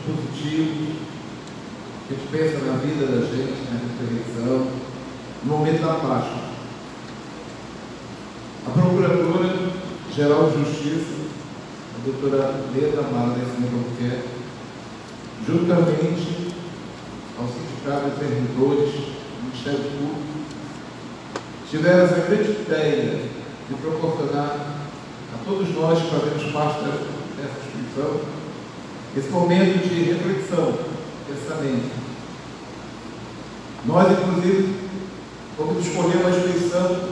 positivos. A gente pensa na vida da gente, na ressurreição, no momento da Páscoa. A Procuradora-Geral de Justiça, a doutora Leda Mara Albuquerque, juntamente ao Sindicato de Servidores do Ministério Público, tiveram essa grande ideia de proporcionar a todos nós que fazemos parte dessa instituição esse momento de reflexão, pensamento. Nós, inclusive, vamos escolher uma instituição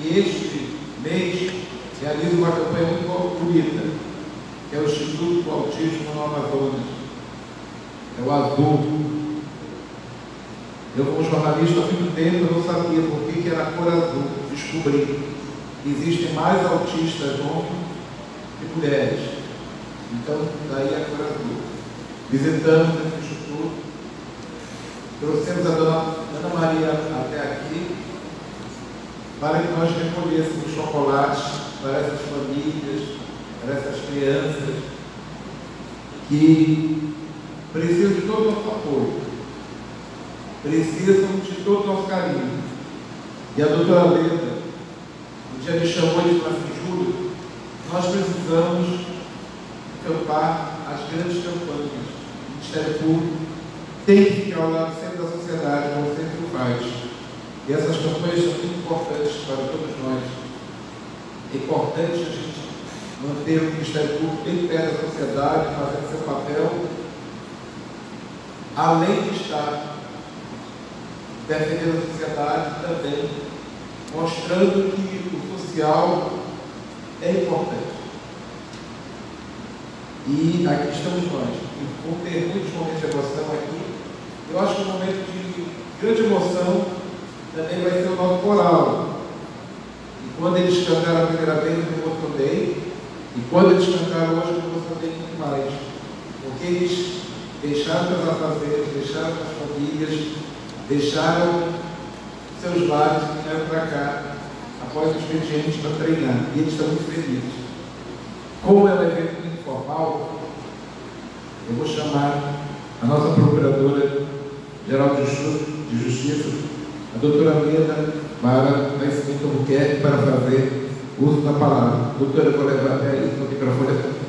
que este mês realiza uma campanha muito bonita, que é o Instituto do Autismo no Amazonas. É o Azul. Eu, como jornalista, há muito tempo eu não sabia por que era a cor azul. Descobri que existem mais autistas homens que mulheres. Então, daí a cor azul. Visitamos esse instituto, trouxemos a dona Ana Maria até aqui para que nós recolhêssemos chocolates para essas famílias, para essas crianças que precisam de todo o nosso apoio, precisam de todo o nosso carinho. E a doutora Leda um dia me chamou e disse assim: Júlio, nós precisamos acampar as grandes campanhas. O Ministério Público tem que ficar ao lado sempre da sociedade, como sempre o faz. E essas campanhas são muito importantes para todos nós. É importante a gente manter o Ministério Público bem perto da sociedade, fazendo seu papel, além de estar defendendo a sociedade também, mostrando que o social é importante. E aqui estamos nós. E vou ter muitos momentos de emoção aqui. Eu acho que um momento de grande emoção também vai ser o nosso coral. E quando eles cantaram a primeira vez, eu me emocionei. E quando eles cantaram hoje, eu me emocionei muito mais. Porque eles deixaram seus afazeres, deixaram suas famílias, deixaram seus lares e vieram para cá após o expediente para treinar. E eles estão muito felizes. Como é um evento muito formal, eu vou chamar a nossa Procuradora-Geral de Justiça, a doutora Leda Mara Albuquerque, para fazer uso da palavra. Doutora, eu vou levar até aí o microfone.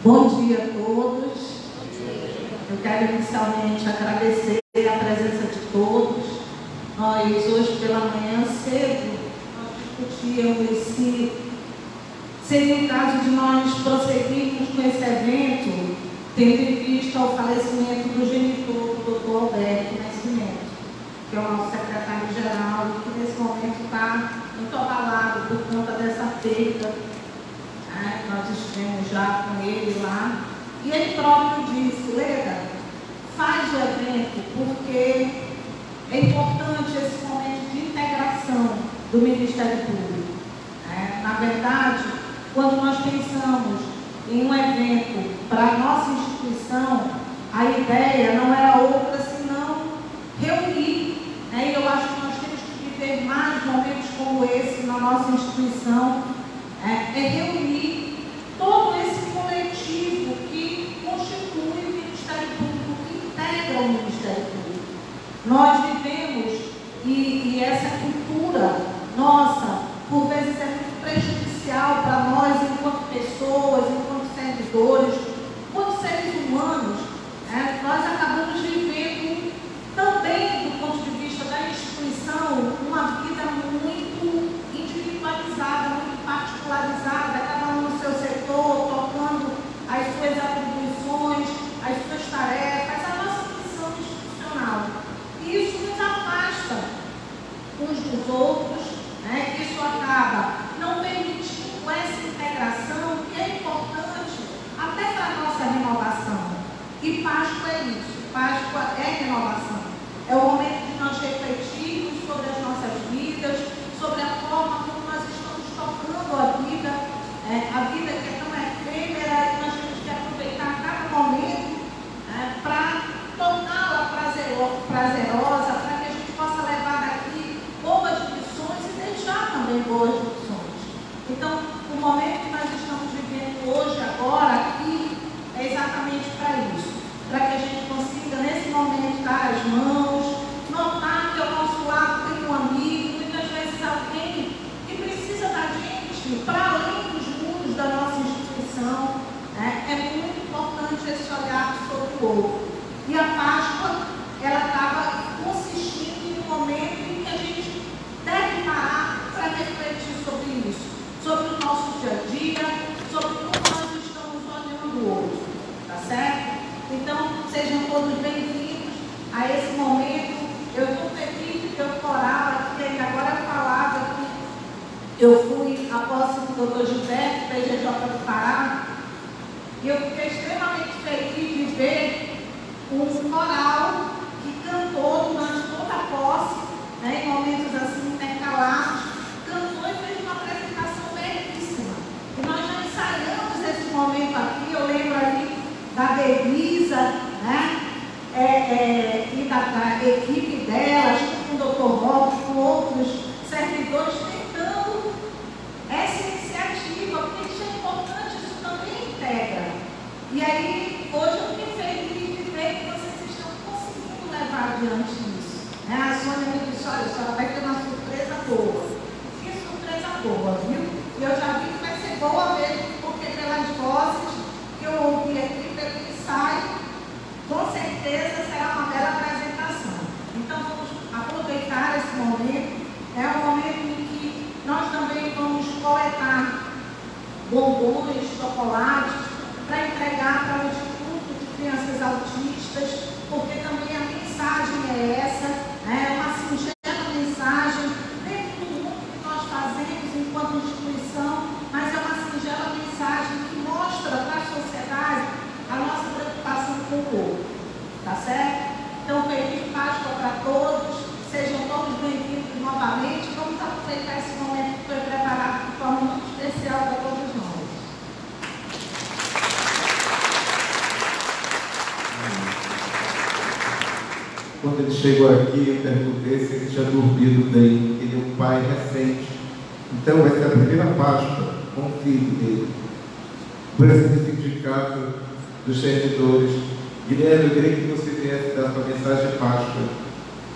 Bom dia a todos. Eu quero inicialmente agradecer a presença de todos. Nós hoje pela manhã cedo nós discutíamos se seria o caso de nós prosseguirmos com esse evento, tendo em vista o falecimento do genitor, do Dr. Alberto Nascimento, que é o nosso secretário-geral, e que nesse momento está muito abalado por conta dessa perda. Nós estivemos já com ele lá, e ele próprio disse: Leda, faz o evento porque é importante esse momento de integração do Ministério Público. Na verdade, quando nós pensamos em um evento para a nossa instituição, a ideia não era outra senão reunir. E eu acho que nós temos que viver mais momentos como esse na nossa instituição, reunir todo esse coletivo que constitui o Ministério Público, que integra o Ministério Público. Nós vivemos, e essa cultura nossa, por vezes é muito prejudicial para nós, enquanto pessoas, enquanto servidores, enquanto seres humanos, nós acabamos vivendo também, do ponto de vista da instituição, uma vida muito individualizada, muito particularizada, cada um no seu setor, tocando as suas atribuições, as suas tarefas, a nossa missão institucional. E isso nos afasta uns dos outros, isso acaba não permitindo essa integração que é importante até para a nossa renovação. E Páscoa é isso, Páscoa é renovação. É o momento de nós refletirmos sobre as nossas vidas, sobre a forma como nós estamos tocando a vida que é tão efêmera, e nós temos que aproveitar cada momento para torná-la prazerosa as mãos, notar que ao nosso lado tem um amigo, muitas vezes alguém que precisa da gente para além dos muros da nossa instituição, né? É muito importante esse olhar sobre o outro. E a Páscoa, ela acaba consistindo em um momento em que a gente deve parar para refletir sobre isso, sobre o nosso dia a dia, sobre como nós estamos olhando o outro, tá certo? Então, sejam todos bem-vindos a esse momento. Eu estou feliz que eu orava aqui, ainda agora eu falava que eu fui a posse do Dr. Gilberto, PGJ do Pará, e eu fiquei extremamente feliz de ver um coral que cantou durante toda a posse, né, em momentos assim intercalados, cantou e fez uma apresentação belíssima. E nós já ensaiamos esse momento aqui, eu lembro ali da Devisa, né, e da equipe dela, junto com o Dr. Rob, com outros servidores, tentando essa iniciativa, porque isso é importante, isso também integra. E aí, hoje eu fiquei feliz de ver que vocês estão conseguindo levar adiante isso. Né? A Sônia me disse, olha, a senhora vai ter uma surpresa boa. Que surpresa boa, viu? E eu já vi que vai ser boa mesmo, porque pelas vozes que eu ouvi aqui, pelo ensaio, com certeza será uma bela apresentação. Então, vamos aproveitar esse momento. É um momento em que nós também vamos coletar bombons, chocolates, para entregar para o Instituto de Crianças Autistas, porque também a mensagem é essa, né? É uma singela mensagem dentro do mundo que nós fazemos enquanto instituição, mas é uma singela mensagem que mostra para a sociedade a nossa preocupação com o outro, tá certo? Então, feliz Páscoa para todos, sejam todos bem-vindos novamente. Vamos aproveitar esse momento que foi preparado de forma muito especial para todos nós. Quando ele chegou aqui, eu perguntei se ele tinha dormido bem, ele é um pai recente. Então vai ser a primeira Páscoa com o filho dele. Por esse significado dos servidores. Guilherme, eu queria que você viesse dar sua mensagem de Páscoa.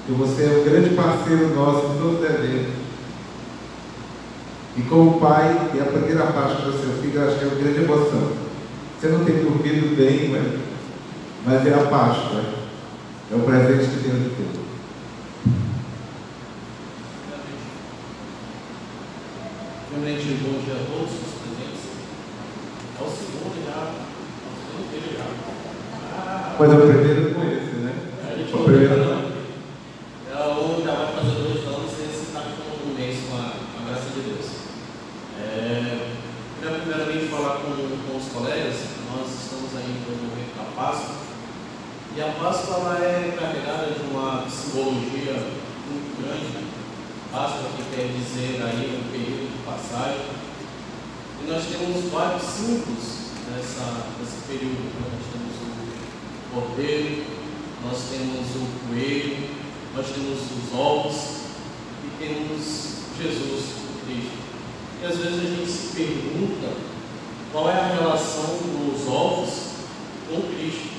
Que você é um grande parceiro nosso em todos os eventos. E como pai, e a primeira Páscoa do seu filho, eu acho que é uma grande emoção. Você não tem dormido bem, mas é a Páscoa. É o presente que Deus deu. Primeiramente, bom dia a todos os presentes. É o segundo já. Mas é o primeiro eu conheço, né? O primeiro não. Um já vai fazer 2 anos e esse está com 1 mês com a graça de Deus. Queria primeiramente falar com os colegas. Nós estamos aí no momento da Páscoa. E a Páscoa ela é carregada de uma simbologia muito grande. Páscoa que quer dizer aí um período de passagem. E nós temos vários símbolos nesse período. Nós temos o cordeiro, nós temos o coelho, nós temos os ovos e temos Jesus, o Cristo. E às vezes a gente se pergunta qual é a relação dos ovos com Cristo.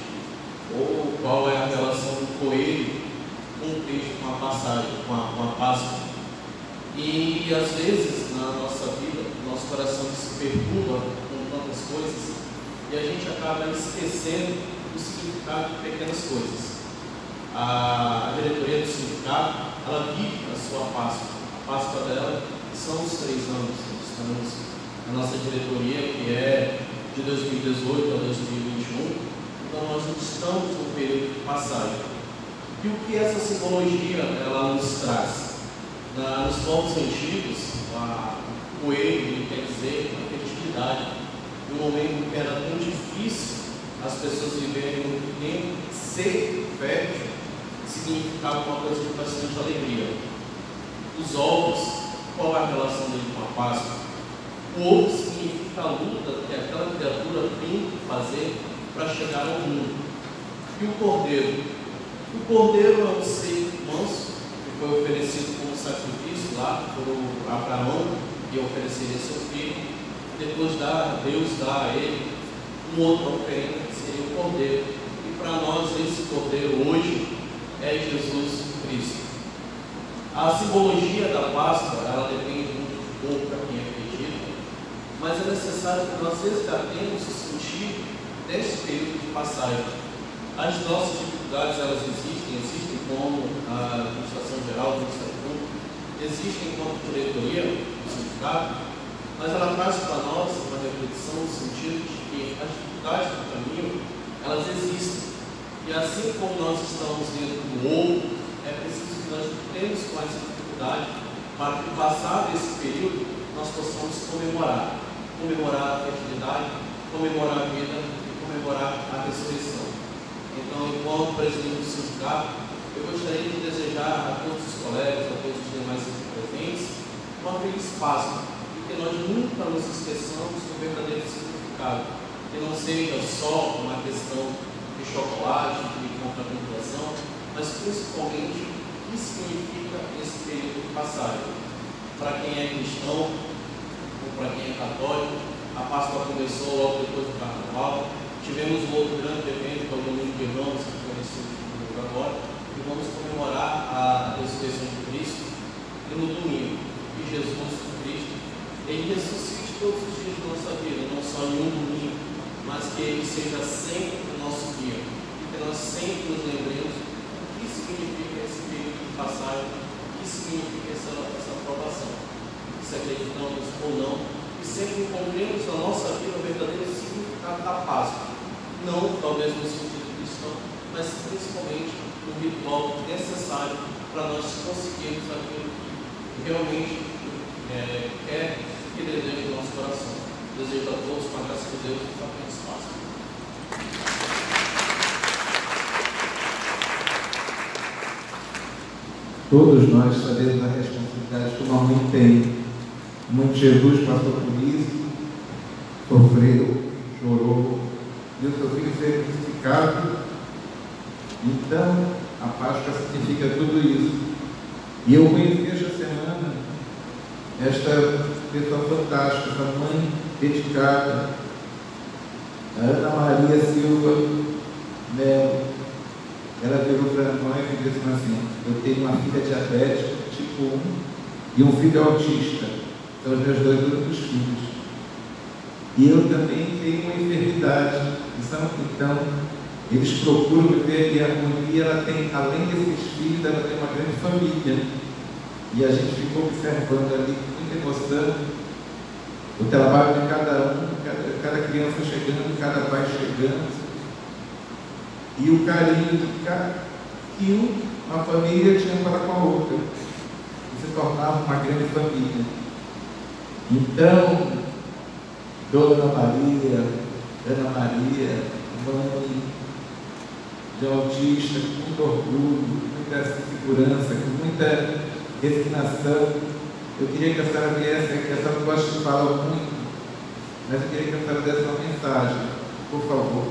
Ou qual é a relação do coelho com Cristo, com a passagem, com a Páscoa. E às vezes na nossa vida, nosso coração se perturba com tantas coisas e a gente acaba esquecendo o significado de pequenas coisas. A diretoria do sindicato, ela vive a sua Páscoa. A Páscoa dela são os 3 anos. Nós estamos na nossa diretoria, que é de 2018 a 2021. Então nós estamos num período de passagem. E o que essa simbologia ela nos traz? Nos povos antigos, o coelho quer dizer a fertilidade. No momento que era tão difícil as pessoas viverem muito tempo, ser fértil significava uma coisa de bastante alegria. Os ovos, qual é a relação dele com a Páscoa? O ovo significa a luta que aquela criatura tem que fazer para chegar ao mundo. E o cordeiro? O cordeiro é um ser manso que foi oferecido como sacrifício lá por Abraão, que ofereceria seu filho. Depois Deus dá a ele uma outra oferenda, que seria o cordeiro. E para nós esse cordeiro hoje é A simbologia da Páscoa, ela depende muito do povo para quem acredita, mas é necessário que nós resgatemos o sentido deste período de passagem. As nossas dificuldades, elas existem como a administração geral do Ministério Público, existem como diretoria, o sindicato, mas ela traz para nós uma reflexão no sentido de que as dificuldades do caminho, elas existem. E assim como nós estamos dentro do ouro, é preciso que nós lutemos com essa dificuldade para que, passado esse período, nós possamos comemorar a fertilidade, comemorar a vida e comemorar a ressurreição. Então, enquanto presidente do sindicato, eu gostaria de desejar a todos os colegas, a todos os demais presentes, uma feliz Páscoa, e que nós nunca nos esqueçamos do verdadeiro significado, que não seja só uma questão de chocolate, de confraternização, mas principalmente o que significa esse período de passagem. Para quem é cristão, ou para quem é católico, a Páscoa começou logo depois do Carnaval. Tivemos um outro grande evento, que é o Domingo de Ramos, que foi nesse domingo agora, e vamos comemorar a ressurreição de Cristo. E no domingo, que Jesus Cristo, Ele ressuscite todos os dias da nossa vida, não só em um domingo, mas que Ele seja sempre o nosso guia, e que nós sempre nos lembremos o que significa esse período de passagem, o que significa essa aprovação. Se acreditamos ou não, e sempre encontremos na nossa vida o verdadeiro significado da Páscoa. Não talvez no sentido cristão, mas principalmente no ritual necessário para nós conseguirmos aquilo que realmente quer e deseja no nosso coração. Desejo a todos, com a graça de Deus, uma feliz Páscoa. Todos nós sabemos a responsabilidade que uma mãe tem. Mãe de Jesus passou por isso, sofreu, chorou, viu seu filho ser crucificado. Então, a Páscoa significa tudo isso. E eu conheci esta semana esta pessoa fantástica, essa mãe dedicada, a Ana Maria Silva Melo. Ela virou para nós e disse assim: eu tenho uma filha diabética tipo 1 e um filho autista. São os meus 2 únicos filhos. E eu também tenho uma enfermidade. Então, eles procuram viver em harmonia. Ela tem, além desses filhos, ela tem uma grande família. E a gente ficou observando ali com muita emoção o trabalho de cada um, cada criança chegando, cada pai chegando, e o carinho que uma família tinha para com a outra, e se tornava uma grande família. Então, Dona Maria, Ana Maria, mãe de autista, com muito orgulho, com muita segurança, com muita resignação. Eu queria que a senhora viesse aqui, a senhora gosta de falar muito, mas eu queria que a senhora desse uma mensagem, por favor,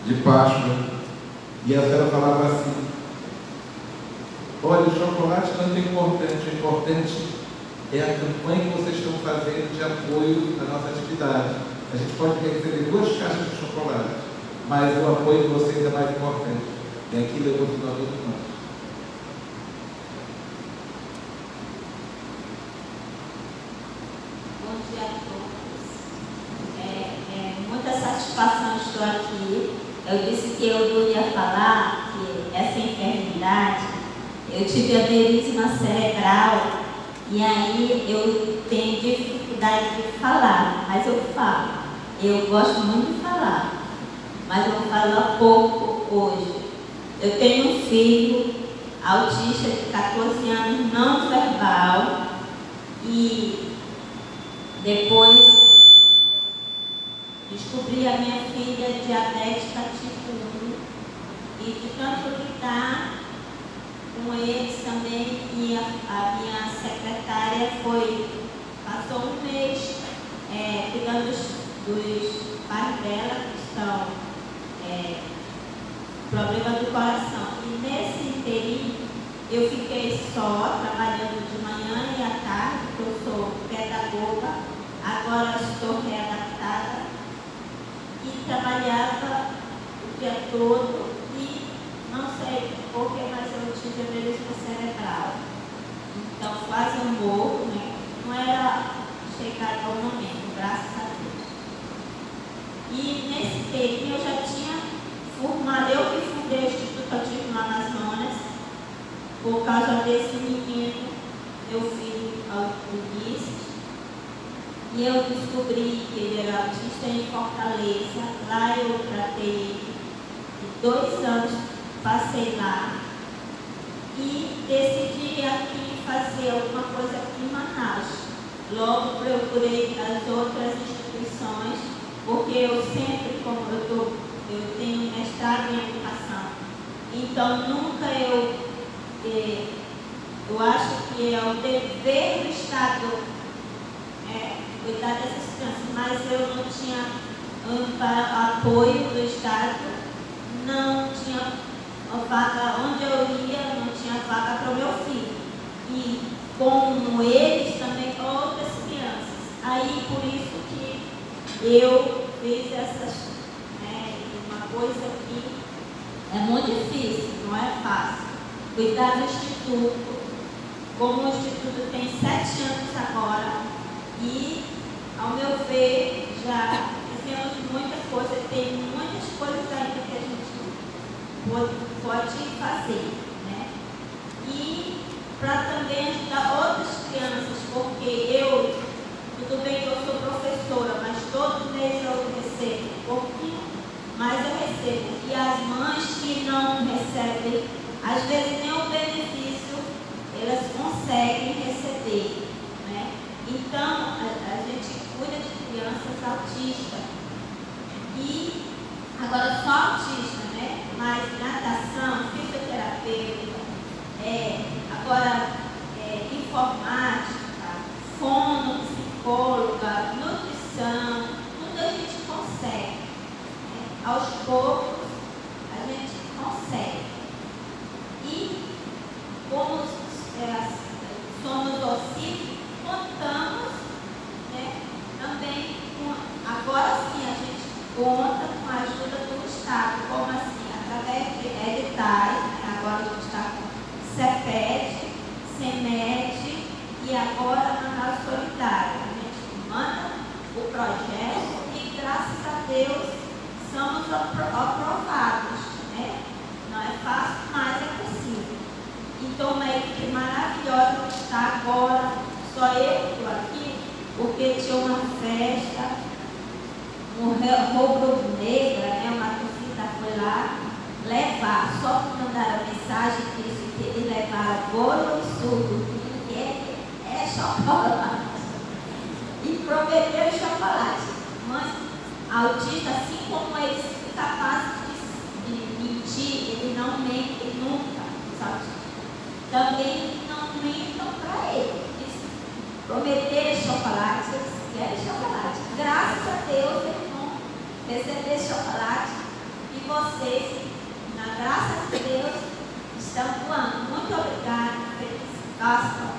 de Páscoa. E a senhora falava assim: olha, o chocolate não é importante, o importante é a campanha que vocês estão fazendo de apoio à nossa atividade. A gente pode receber 2 caixas de chocolate, mas o apoio de vocês é mais importante. E aquilo eu vou continuar todos nós. Bom dia a todos. Muita satisfação estou aqui. Eu disse que eu não ia falar que essa enfermidade, eu tive aneurisma cerebral. E aí eu tenho dificuldade de falar, mas eu falo. Eu gosto muito de falar, mas eu vou falar pouco hoje. Eu tenho um filho autista de 14 anos, não verbal, e depois descobri a minha filha diabética tipo 1, e de tanto lidar com eles também, e a minha secretária passou um mês cuidando dos pais dela, que estão problema do coração. E nesse inteirinho eu fiquei só trabalhando de manhã e à tarde, porque eu sou pedagoga, agora estou readaptada, e trabalhava o dia todo. Não sei porquê, mas eu tive aneurisma cerebral. Então quase eu morro, né? Não era chegado ao momento, graças a Deus. E nesse tempo eu já tinha formado, eu que fundei o Instituto Ativo no Amazonas, por causa desse menino, meu filho Ulisses. E eu descobri que ele era autista em Fortaleza. Lá eu tratei ele. 2 anos passei lá. E decidi aqui fazer alguma coisa aqui em Manaus. Logo procurei as outras instituições, porque eu sempre, como eu tenho mestrado em educação, então nunca eu acho que é o dever do Estado cuidar dessas crianças, mas eu não tinha apoio do Estado, não tinha vaga onde eu ia, não tinha vaga para o meu filho. E como eles, também outras crianças. Aí por isso que eu fiz essas, uma coisa que é muito difícil, não é fácil. Cuidar do Instituto, como o Instituto tem 7 anos agora, e ao meu ver já fizemos muita coisa, tem muitas coisas ainda que a gente pode fazer, né? E para também ajudar outras crianças, porque tudo bem que eu sou professora, mas todo mês eu recebo um pouquinho, mas eu recebo. E as mães que não recebem, às vezes nem o benefício elas conseguem receber, né? Então, a gente cuida de crianças autistas. E agora só autista, né? Mas natação, fisioterapeuta, informática, fono, psicóloga, nutrição, tudo a gente consegue, né? Aos poucos a gente consegue. E como somos OCIF, contamos, né, também agora sim a gente conta com a ajuda do Estado, como assim? Através de editais, né? Agora a gente está com CEPED, CEMED e agora Manaus Solidário. A gente manda o projeto e graças a Deus somos aprovados, né? Não é fácil, mas é possível. Então uma equipe maravilhosa que está agora, só eu estou aqui, porque tinha uma festa, um rubro-negra, né? Uma torcida foi lá levar, só que mandaram mensagem que eles levaram bolo e suco, que é chocolate. E prometeram chocolate. Mas autista, assim como eles são capazes de mentir, ele não mente nunca, sabe? Também não mentam para ele. Eles prometeram chocolate, eles querem chocolate. Graças a Deus eles vão receber chocolate e vocês, na graça de Deus, estão voando. Muito obrigada. Feliz para vocês.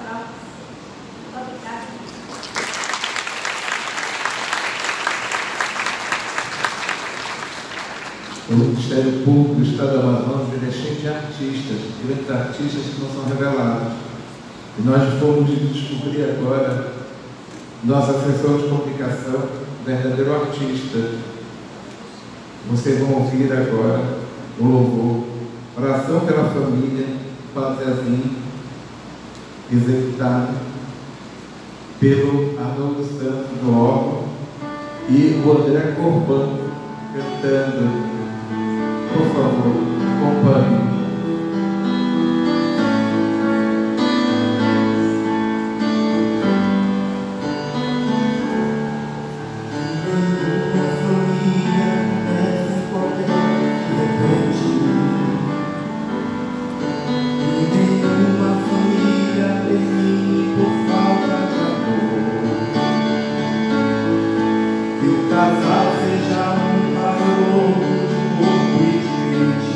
Muito obrigada. O Ministério Público do Estado do Amazonas é cheio de artistas, grandes artistas que não são revelados. E nós fomos descobrir agora nosso assessor de comunicação, verdadeiro artista. Vocês vão ouvir agora o louvor, Oração pela Família, Zezinho, executado pelo Arnoldo Santos no órgão e o André Corban cantando. Por favor, acompanhe. Casal seja um valor de corpo e de mente.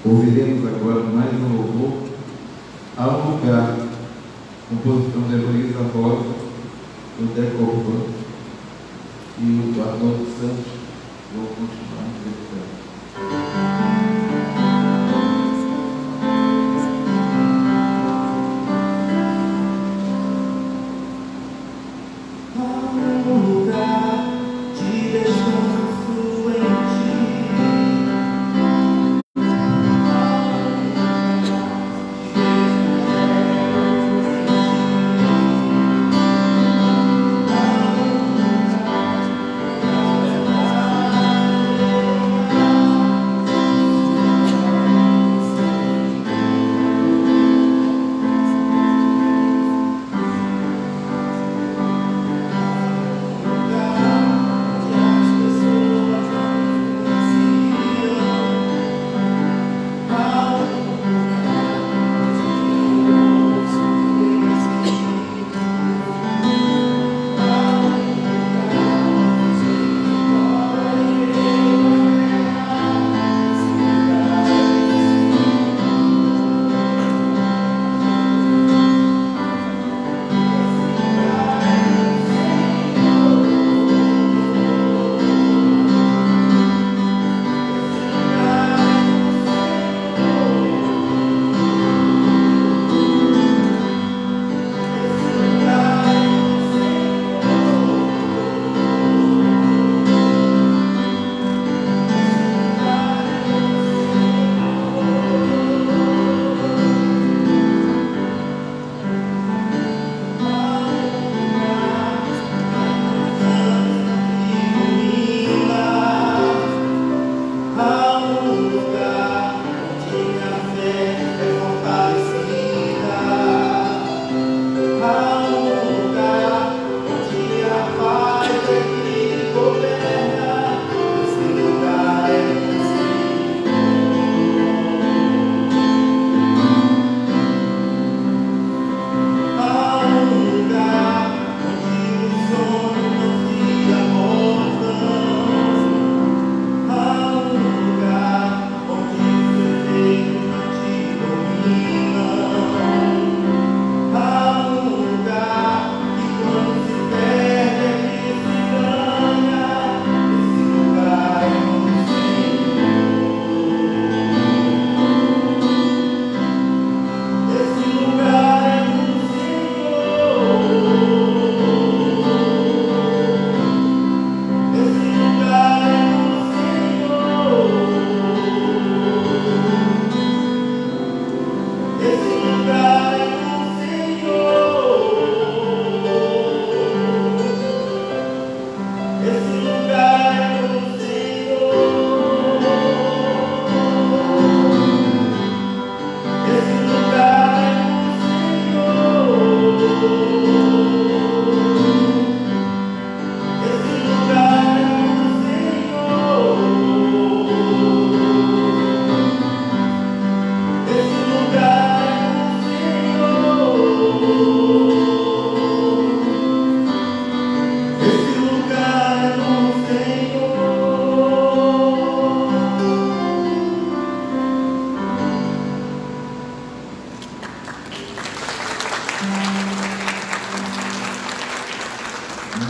Ouviremos agora mais um louvor a um lugar, composição de Heloísa Rosa, do Decopan, e o Arnoldo Santos vão continuar interpretando. Oh,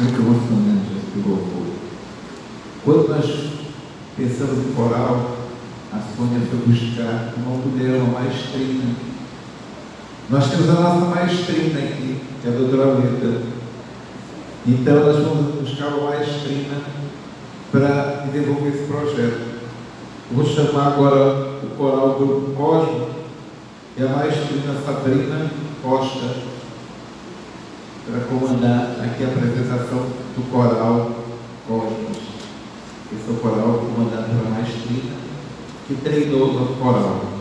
muito emocionante esse louvor. Quando nós pensamos em coral, a Sônia foi buscar uma mulher, uma maestrina. Nós temos a nossa maestrina aqui, que é a doutora Leda. Então nós vamos buscar uma maestrina para desenvolver esse projeto. Vou chamar agora o coral Grupo Cosmo e a maestrina Sabrina Costa para comandar aqui a apresentação do coral Cosmos. Esse é o coral comandado pela maestrina que treinou no coral.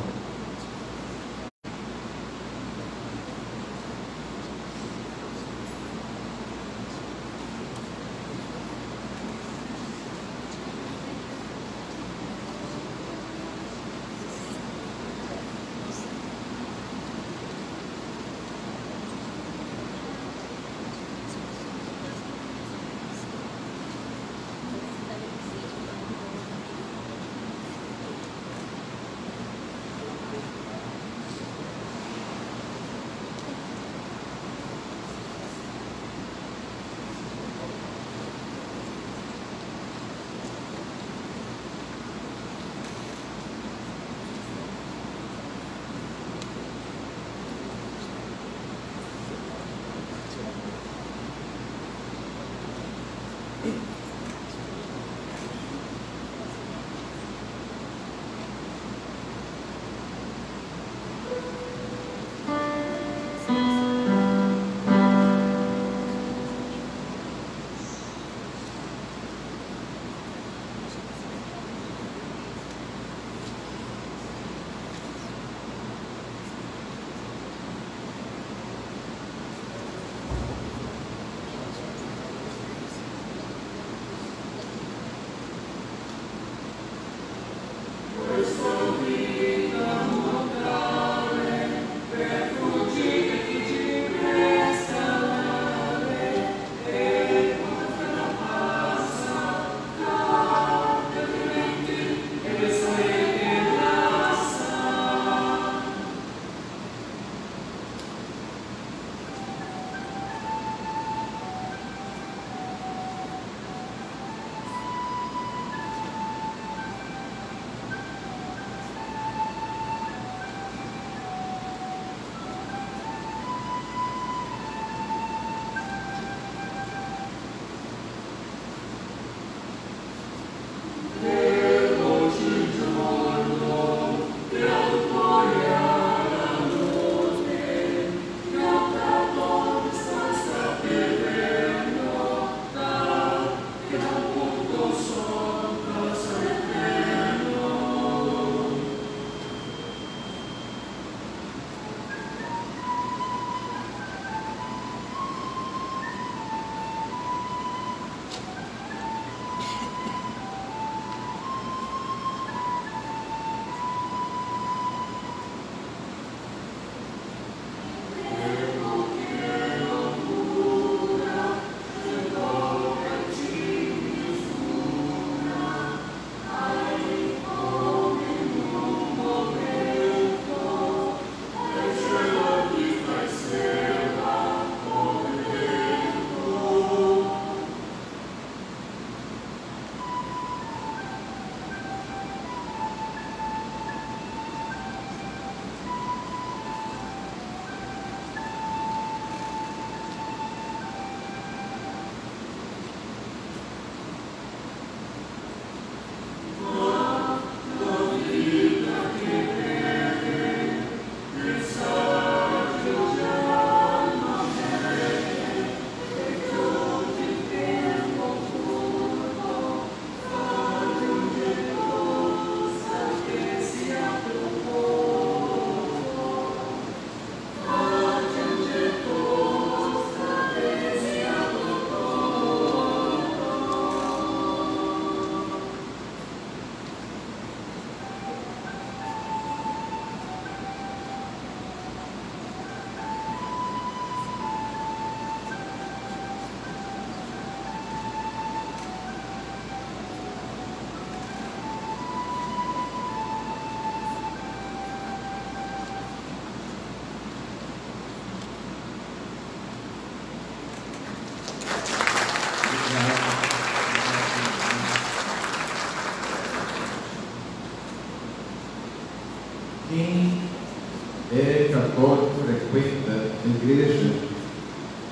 católico, frequenta a igreja,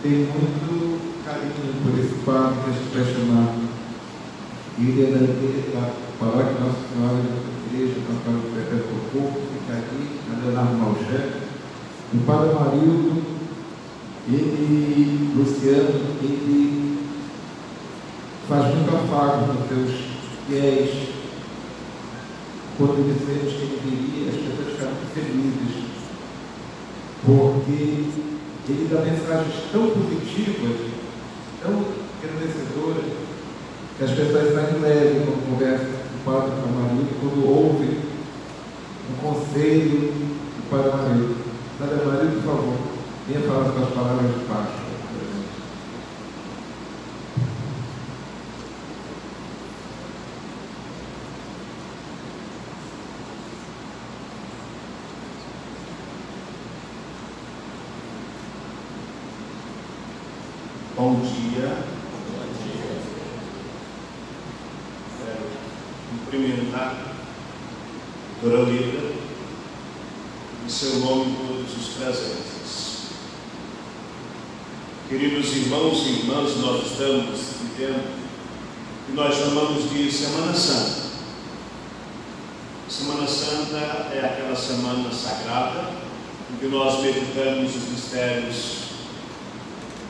tem muito carinho por esse padre que a gente vai chamar. Ele é da paróquia Nossa Senhora da Igreja Católica Perpétuo Corpo, fica aqui, na Leonardo Malcher. O padre Amarildo, ele, Luciano, ele faz muito afago nos seus fiéis. Quando ele dizemos que ele viria, as pessoas ficaram felizes, porque ele dá mensagens tão positivas, tão agradecedoras, que as pessoas saem leve quando conversam com o padre Amarildo, quando ouvem um conselho do padre Amarildo. Padre Amarildo, por favor, venha falar com as palavras de paz. Bom dia. Quero cumprimentar a Doralida, em seu nome todos os presentes. Queridos irmãos e irmãs, nós estamos vivendo o que nós chamamos de Semana Santa. Semana Santa é aquela semana sagrada em que nós meditamos os mistérios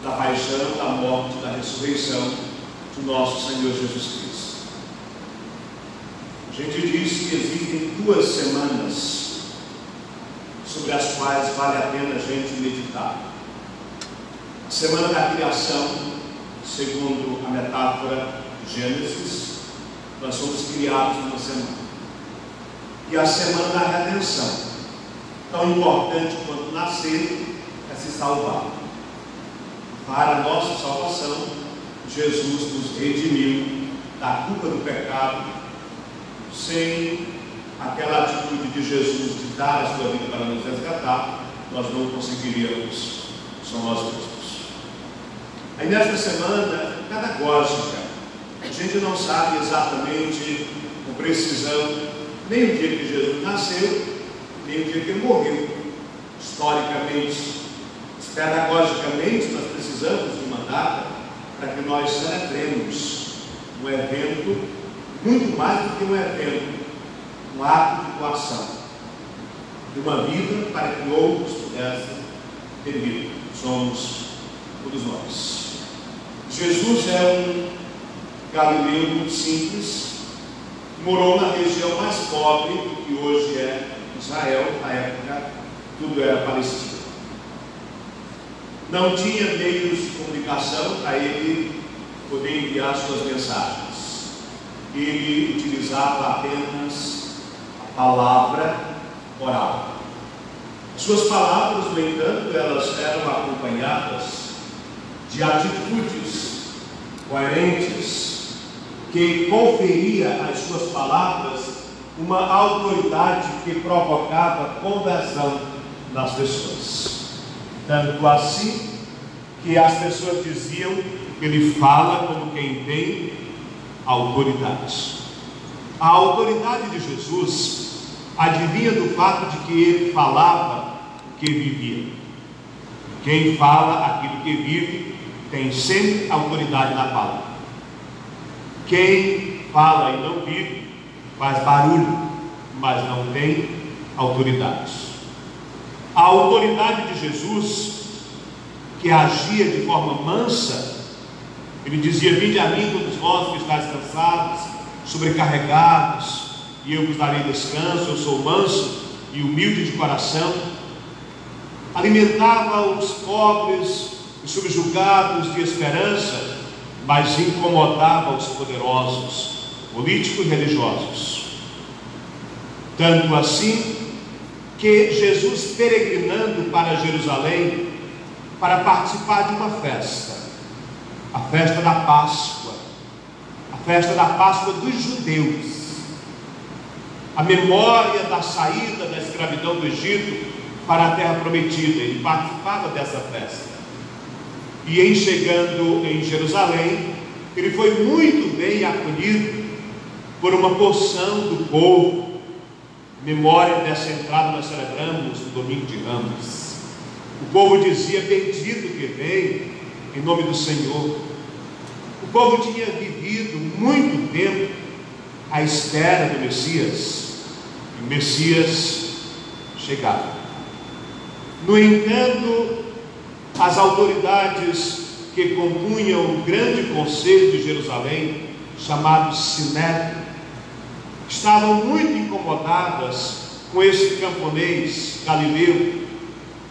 da paixão, da morte, da ressurreição de nosso Senhor Jesus Cristo. A gente diz que existem 2 semanas sobre as quais vale a pena a gente meditar. A semana da criação, segundo a metáfora de Gênesis, nós somos criados numa semana. E a semana da redenção, tão importante quanto nascer, é se salvar. Para a nossa salvação, Jesus nos redimiu da culpa do pecado. Sem aquela atitude de Jesus de dar a sua vida para nos resgatar, nós não conseguiríamos, só nós mesmos. Aí nesta semana é pedagógica, a gente não sabe exatamente, com precisão, nem o dia que Jesus nasceu, nem o dia que ele morreu. Historicamente, pedagogicamente, nós precisamos de uma data para que nós celebremos um evento, muito mais do que um evento, um ato de doação de uma vida para que outros pudessem ter vida. Somos todos nós. Jesus é um galileu muito simples, morou na região mais pobre do que hoje é Israel. Na época tudo era Palestina. Não tinha meios de comunicação para ele poder enviar suas mensagens. Ele utilizava apenas a palavra oral. Suas palavras, no entanto, elas eram acompanhadas de atitudes coerentes que conferia às suas palavras uma autoridade que provocava conversão nas pessoas. Tanto assim que as pessoas diziam que ele fala como quem tem autoridade. A autoridade de Jesus advinha do fato de que ele falava o que vivia. Quem fala aquilo que vive tem sempre autoridade na palavra. Quem fala e não vive faz barulho, mas não tem autoridade. A autoridade de Jesus, que agia de forma mansa, ele dizia: vinde a mim todos vós que estáis cansados, sobrecarregados, e eu vos darei descanso. Eu sou manso e humilde de coração. Alimentava os pobres e subjugados de esperança, mas incomodava os poderosos, políticos e religiosos. Tanto assim que Jesus, peregrinando para Jerusalém para participar de uma festa, a festa da Páscoa, a festa da Páscoa dos judeus, a memória da saída da escravidão do Egito para a terra prometida. Ele participava dessa festa. E em chegando em Jerusalém, ele foi muito bem acolhido por uma porção do povo. Memória dessa entrada nós celebramos no Domingo de Ramos. O povo dizia: bendito que vem em nome do Senhor. O povo tinha vivido muito tempo à espera do Messias, e o Messias chegava. No entanto, as autoridades que compunham o grande conselho de Jerusalém, chamado Sinédrio, estavam muito incomodadas com esse camponês galileu,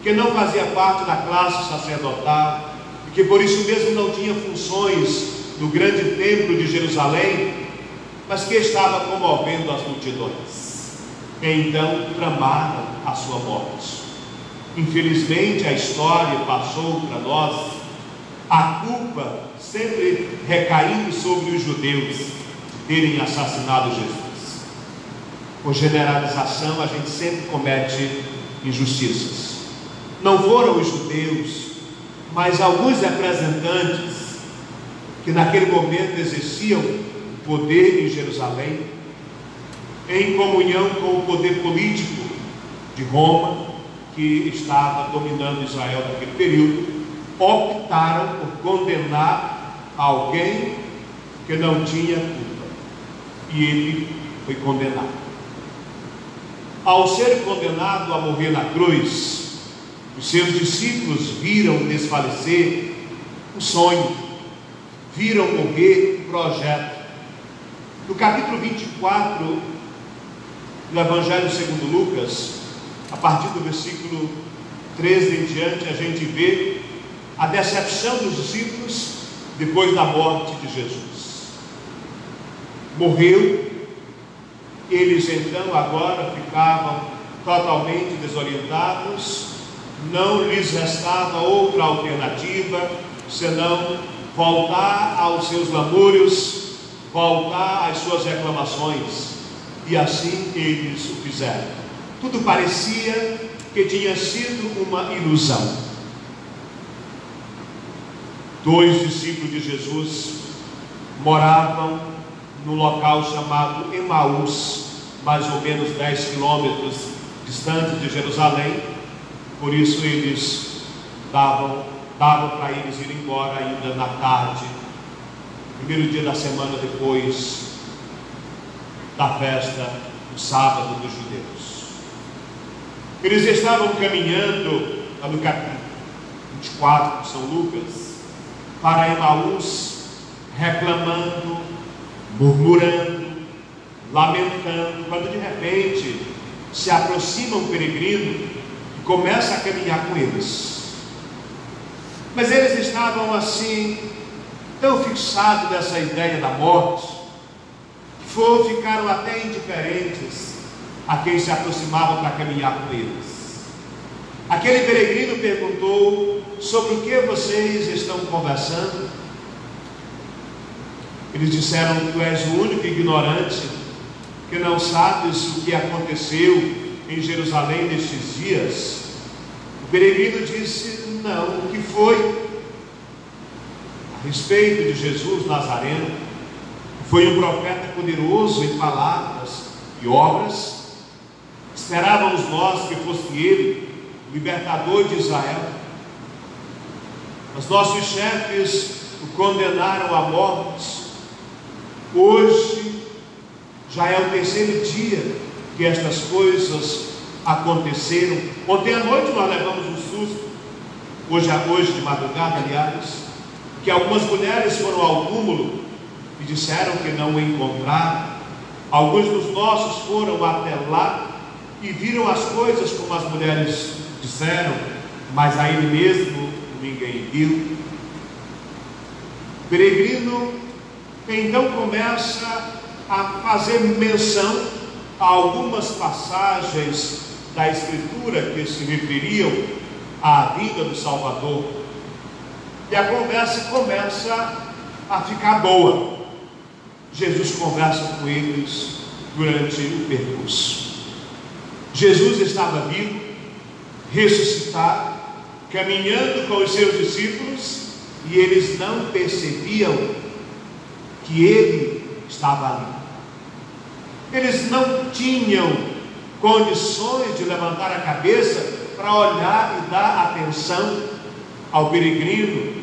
que não fazia parte da classe sacerdotal, e que por isso mesmo não tinha funções no grande templo de Jerusalém, mas que estava comovendo as multidões. Então tramaram a sua morte. Infelizmente a história passou para nós, a culpa sempre recaindo sobre os judeus de terem assassinado Jesus. Por generalização, a gente sempre comete injustiças. Não foram os judeus, mas alguns representantes que naquele momento exerciam o poder em Jerusalém, em comunhão com o poder político de Roma, que estava dominando Israel naquele período, optaram por condenar alguém que não tinha culpa, e ele foi condenado. Ao ser condenado a morrer na cruz, os seus discípulos viram desfalecer o sonho, viram morrer o projeto. No capítulo 24 do Evangelho segundo Lucas, a partir do versículo 13 em diante, a gente vê a decepção dos discípulos depois da morte de Jesus. Morreu, eles então agora ficavam totalmente desorientados, não lhes restava outra alternativa senão voltar aos seus lamúrios, voltar às suas reclamações, e assim eles o fizeram. Tudo parecia que tinha sido uma ilusão. 2 discípulos de Jesus moravam num local chamado Emaús, mais ou menos 10 quilômetros distante de Jerusalém. Por isso eles davam para eles ir embora ainda na tarde, primeiro dia da semana depois da festa, o sábado dos judeus. Eles estavam caminhando, no capítulo 24 de São Lucas, para Emaús, reclamando, murmurando, lamentando, quando de repente se aproxima um peregrino e começa a caminhar com eles. Mas eles estavam assim, tão fixados nessa ideia da morte, que ficaram até indiferentes a quem se aproximava para caminhar com eles. Aquele peregrino perguntou: sobre o que vocês estão conversando? Eles disseram: tu és o único ignorante, que não sabes o que aconteceu em Jerusalém nestes dias. O peregrino disse: não, o que foi? A respeito de Jesus Nazareno, foi um profeta poderoso em palavras e obras. Esperávamos nós que fosse ele, o libertador de Israel. Mas nossos chefes o condenaram à morte. Hoje já é o terceiro dia que estas coisas aconteceram. Ontem à noite nós levamos um susto, hoje de madrugada, aliás, que algumas mulheres foram ao túmulo e disseram que não o encontraram. Alguns dos nossos foram até lá e viram as coisas como as mulheres disseram, mas a ele mesmo ninguém viu. O peregrino então começa a fazer menção a algumas passagens da Escritura que se referiam à vinda do Salvador, e a conversa começa a ficar boa. Jesus conversa com eles durante o percurso. Jesus estava vivo, ressuscitado, caminhando com os seus discípulos, e eles não percebiam que ele estava ali. Eles não tinham condições de levantar a cabeça para olhar e dar atenção ao peregrino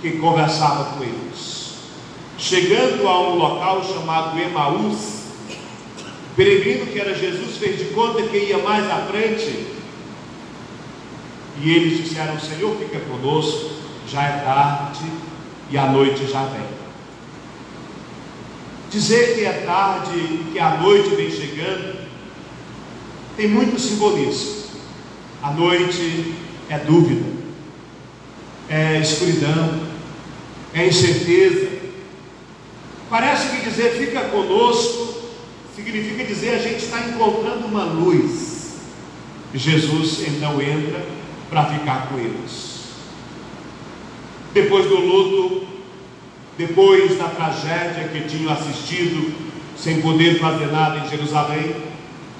que conversava com eles. Chegando a um local chamado Emaús, o peregrino que era Jesus fez de conta que ia mais à frente, e eles disseram: Senhor, fica conosco, já é tarde e a noite já vem. Dizer que é tarde e que a noite vem chegando tem muito simbolismo. A noite é dúvida, é escuridão, é incerteza. Parece que dizer fica conosco significa dizer a gente está encontrando uma luz. Jesus então entra para ficar com eles. Depois do luto, depois da tragédia que tinham assistido, sem poder fazer nada em Jerusalém,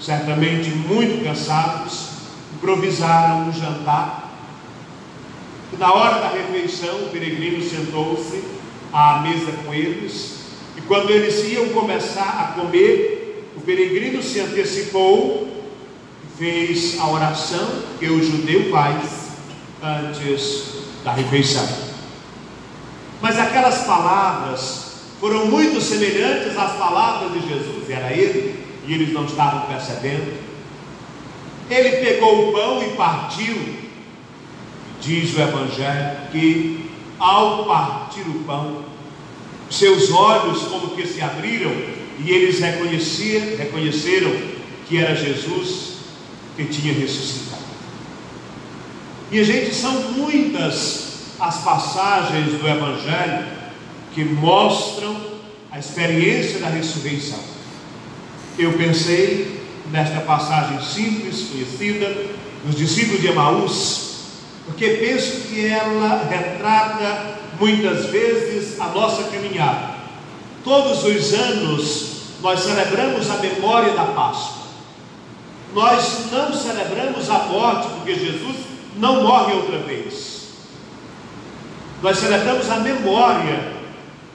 certamente muito cansados, improvisaram um jantar. E na hora da refeição, o peregrino sentou-se à mesa com eles, e quando eles iam começar a comer, o peregrino se antecipou e fez a oração que o judeu faz antes da refeição. Mas aquelas palavras foram muito semelhantes às palavras de Jesus. Era ele, e eles não estavam percebendo. Ele pegou o pão e partiu. Diz o Evangelho que ao partir o pão, seus olhos como que se abriram, e eles reconheceram que era Jesus que tinha ressuscitado. E, gente, são muitas as passagens do Evangelho que mostram a experiência da ressurreição. Eu pensei nesta passagem simples, conhecida, dos discípulos de Emaús, porque penso que ela retrata muitas vezes a nossa caminhada. Todos os anos nós celebramos a memória da Páscoa. Nós não celebramos a morte, porque Jesus não morre outra vez. Nós celebramos a memória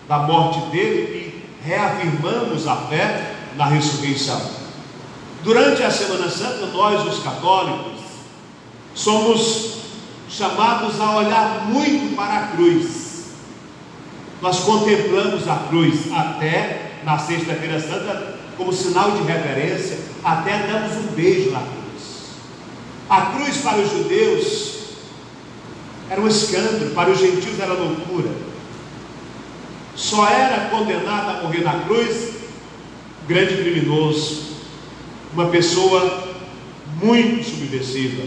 da morte dele e reafirmamos a fé na ressurreição. Durante a Semana Santa, nós, os católicos, somos chamados a olhar muito para a cruz. Nós contemplamos a cruz até na Sexta-feira Santa, como sinal de reverência, até damos um beijo na cruz. A cruz para os judeus era um escândalo, para os gentios era loucura. Só era condenado a morrer na cruz um grande criminoso, uma pessoa muito subversiva.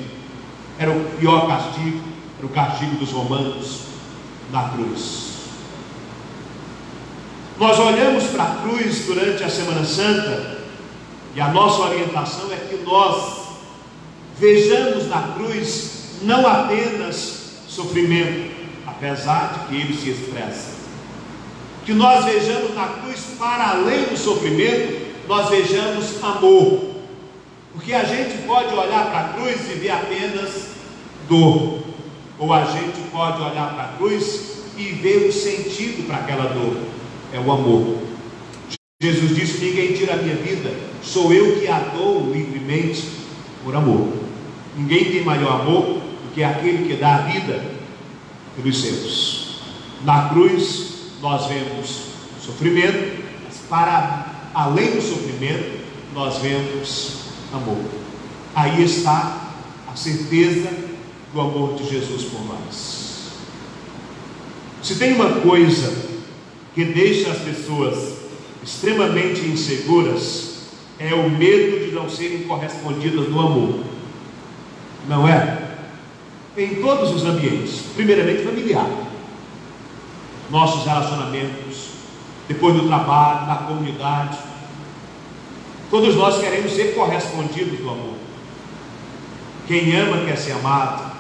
Era o pior castigo, era o castigo dos romanos na cruz. Nós olhamos para a cruz durante a Semana Santa e a nossa orientação é que nós vejamos na cruz não apenas sofrimento, apesar de que ele se expressa, que nós vejamos na cruz, para além do sofrimento, nós vejamos amor, porque a gente pode olhar para a cruz e ver apenas dor, ou a gente pode olhar para a cruz e ver o sentido para aquela dor, é o amor. Jesus disse: ninguém tira a minha vida, sou eu que a dou livremente por amor. Ninguém tem maior amor do que aquele que dá a vida pelos seus. Na cruz nós vemos sofrimento, mas para além do sofrimento nós vemos amor. Aí está a certeza do amor de Jesus por nós. Se tem uma coisa que deixa as pessoas extremamente inseguras, é o medo de não serem correspondidas no amor. Não é? Em todos os ambientes, primeiramente familiar, nossos relacionamentos, depois do trabalho, na comunidade, todos nós queremos ser correspondidos no amor. Quem ama quer ser amado.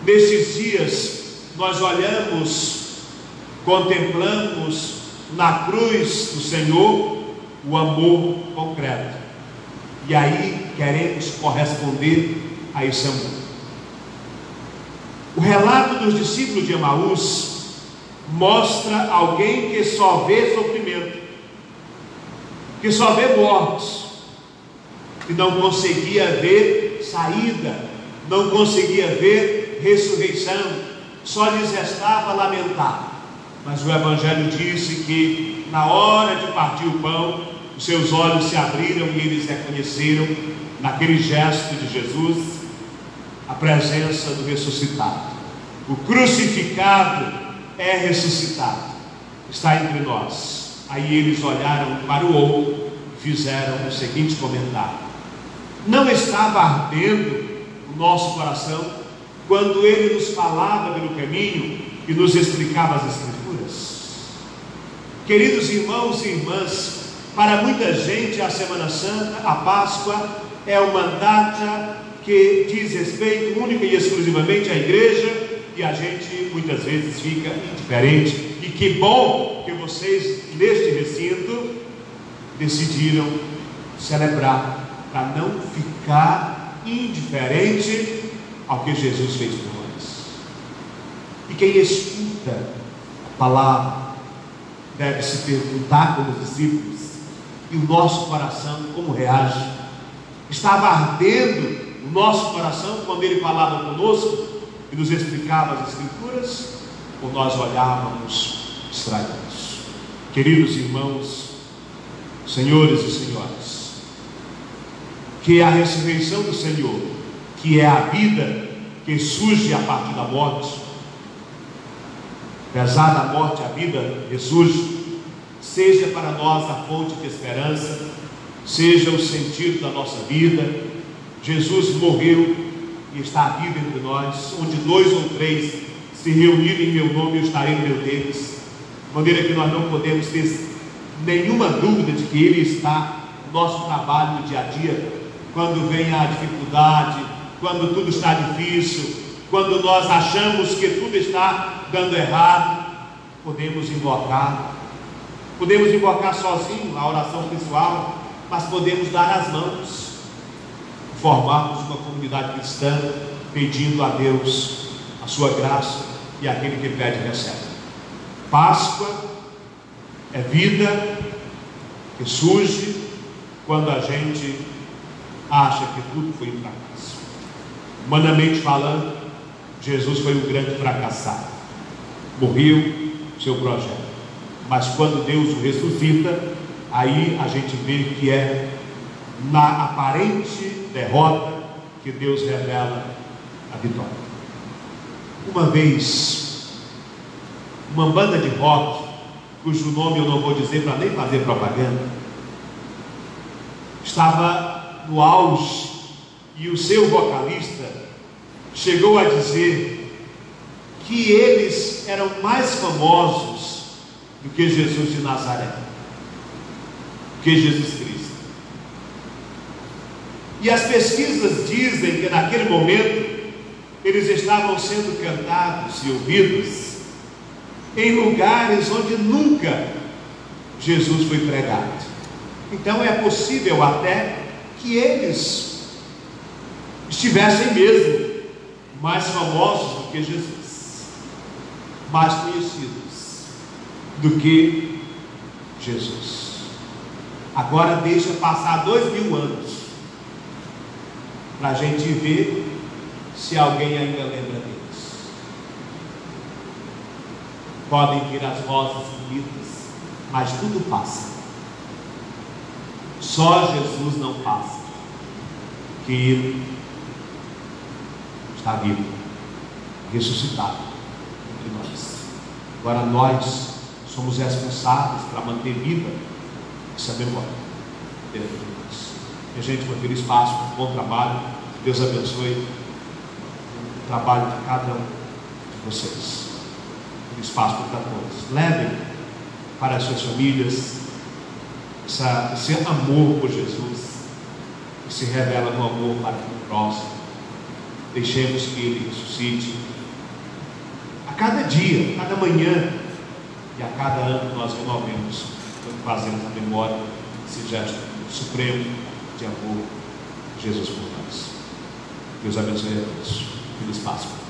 Nesses dias nós olhamos, contemplamos na cruz do Senhor o amor concreto, e aí queremos corresponder a esse amor. O relato dos discípulos de Emaús mostra alguém que só vê sofrimento, que só vê morte, que não conseguia ver saída não conseguia ver ressurreição, só lhes restava lamentar. Mas o Evangelho disse que na hora de partir o pão, os seus olhos se abriram e eles reconheceram, naquele gesto de Jesus, a presença do ressuscitado. O crucificado é ressuscitado, está entre nós. Aí eles olharam para o outro e fizeram o seguinte comentário: não estava ardendo o nosso coração quando ele nos falava pelo caminho e nos explicava as Escrituras? Queridos irmãos e irmãs, para muita gente a Semana Santa, a Páscoa, é uma data que diz respeito única e exclusivamente à igreja, e a gente muitas vezes fica indiferente. E que bom que vocês, neste recinto, decidiram celebrar, para não ficar indiferente ao que Jesus fez por nós. E quem escuta a palavra deve se perguntar como os discípulos: e o nosso coração como reage? Estava ardendo o nosso coração quando ele falava conosco e nos explicava as Escrituras, ou nós olhávamos distraídos? Queridos irmãos, senhores e senhoras, que a ressurreição do Senhor, que é a vida que surge a partir da morte, apesar da morte a vida ressurge, seja para nós a fonte de esperança, seja o sentido da nossa vida. Jesus morreu e está vivo entre nós. Onde 2 ou 3 se reunirem em meu nome, eu estarei no meio deles. De maneira que nós não podemos ter nenhuma dúvida de que Ele está no nosso trabalho no dia a dia. Quando vem a dificuldade, quando tudo está difícil, quando nós achamos que tudo está dando errado, podemos invocar sozinho a oração pessoal, mas podemos dar as mãos, formarmos uma comunidade cristã, pedindo a Deus a sua graça, e aquele que pede recebe. Páscoa é vida que surge quando a gente acha que tudo foi um fracasso. Humanamente falando, Jesus foi um grande fracassado, morreu seu projeto. Mas quando Deus o ressuscita, aí a gente vê que é na aparente derrota que Deus revela a vitória. Uma vez, uma banda de rock, cujo nome eu não vou dizer para nem fazer propaganda, estava no auge, e o seu vocalista chegou a dizer que eles eram mais famosos do que Jesus de Nazaré, do que Jesus Cristo. E as pesquisas dizem que naquele momento eles estavam sendo cantados e ouvidos em lugares onde nunca Jesus foi pregado. Então é possível até que eles estivessem mesmo mais famosos do que Jesus, mais conhecidos do que Jesus. Agora deixa passar 2000 anos para a gente ver se alguém ainda lembra deles. Podem vir as rosas bonitas, mas tudo passa. Só Jesus não passa, que Ele está vivo, ressuscitado entre nós. Agora nós somos responsáveis para manter viva essa memória dentro de nós. E a gente, com aquele espaço, um bom trabalho. Deus abençoe o trabalho de cada um de vocês. Um espaço para todos. Levem para as suas famílias esse amor por Jesus, que se revela no amor para o próximo. Deixemos que Ele ressuscite a cada dia, a cada manhã e a cada ano que nós renovemos, quando fazemos a memória desse gesto supremo de amor de Jesus por nós. Deus abençoe a todos. Feliz Páscoa.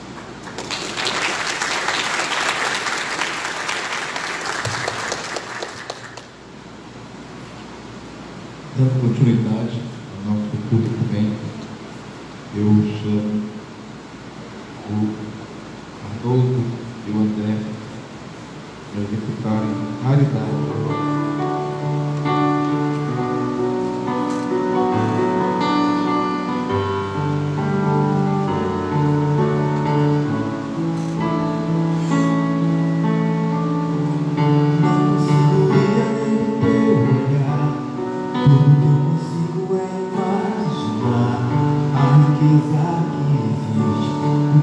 Dando continuidade ao nosso culto também, eu chamo o Arnoldo e o André executarem raridade.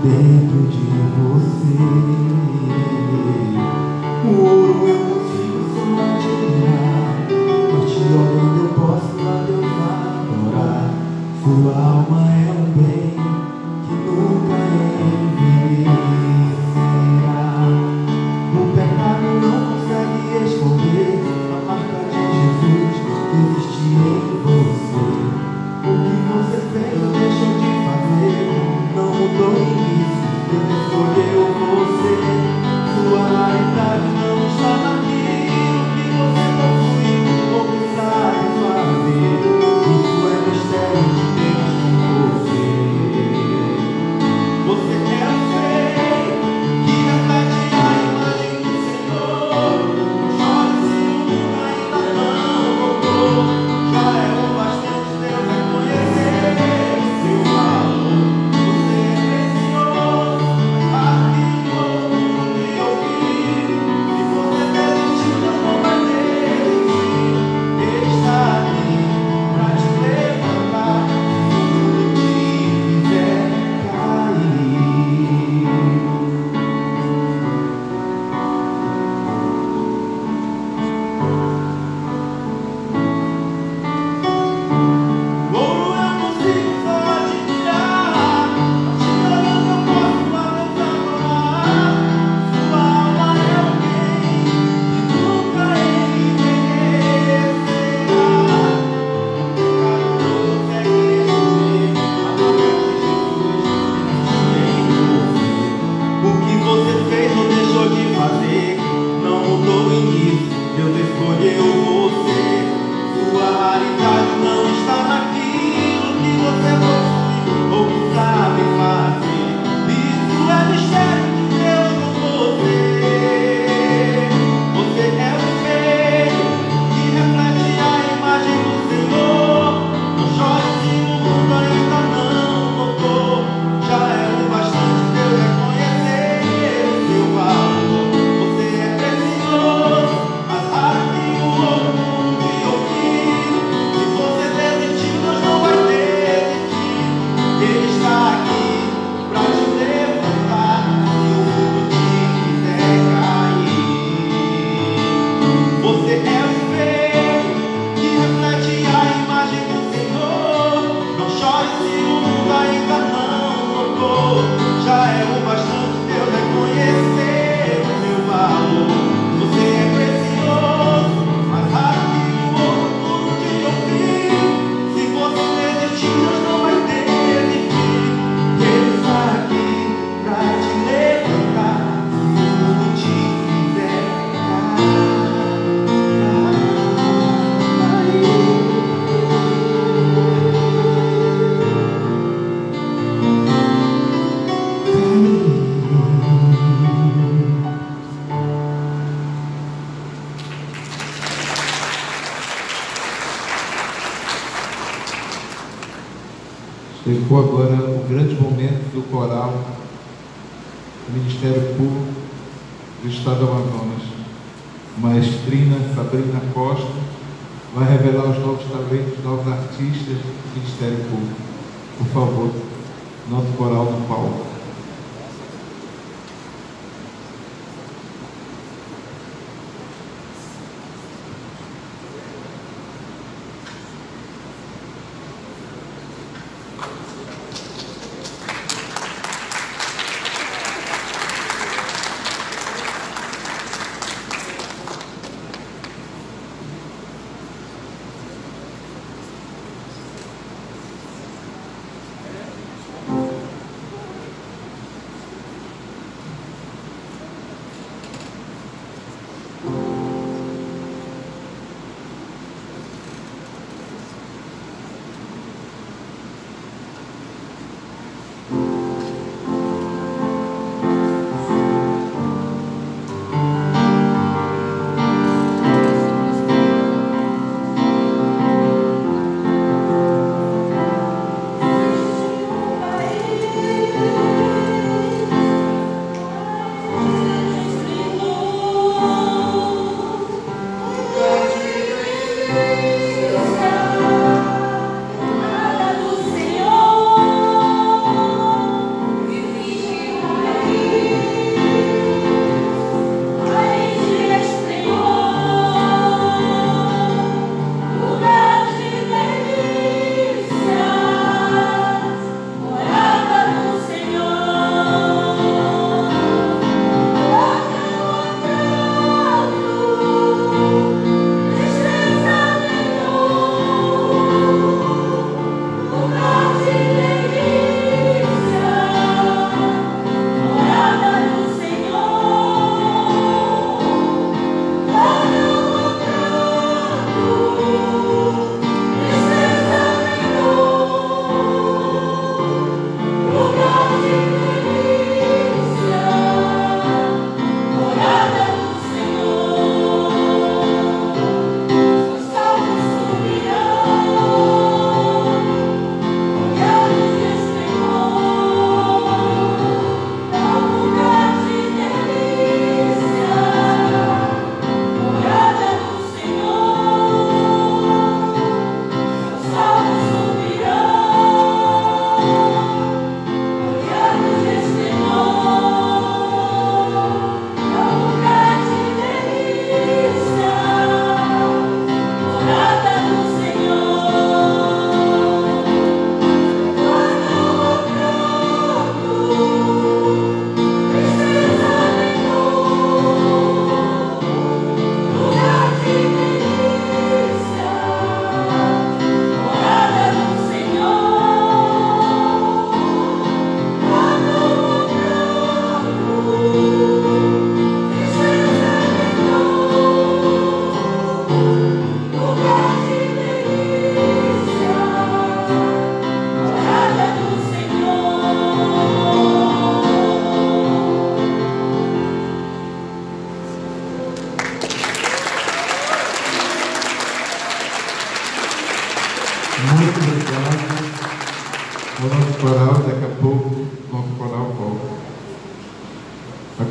Dentro de você, o ouro eu consigo só admirar, mas te olhando eu posso a Deus adorar. Sua alma é um bem que nunca envelhecerá. O pecado não consegue esconder a marca de Jesus que existe em você. O que você fez ou deixou de fazer não mudou em mim. Deus escolheu você. Sua raridade não está naquilo que você possui ou que sabe fazer. Isso é mistério de Deus com você. Você é o ser que reflete a imagem do Senhor. Chore se o mundo ainda não voltou. Já é o bastante Deus reconhecer seu valor. Chegou agora o grande momento do coral do Ministério Público do Estado do Amazonas. Maestrina Sabrina Costa vai revelar os novos talentos, os novos artistas do Ministério Público. Por favor, nosso coral do palco.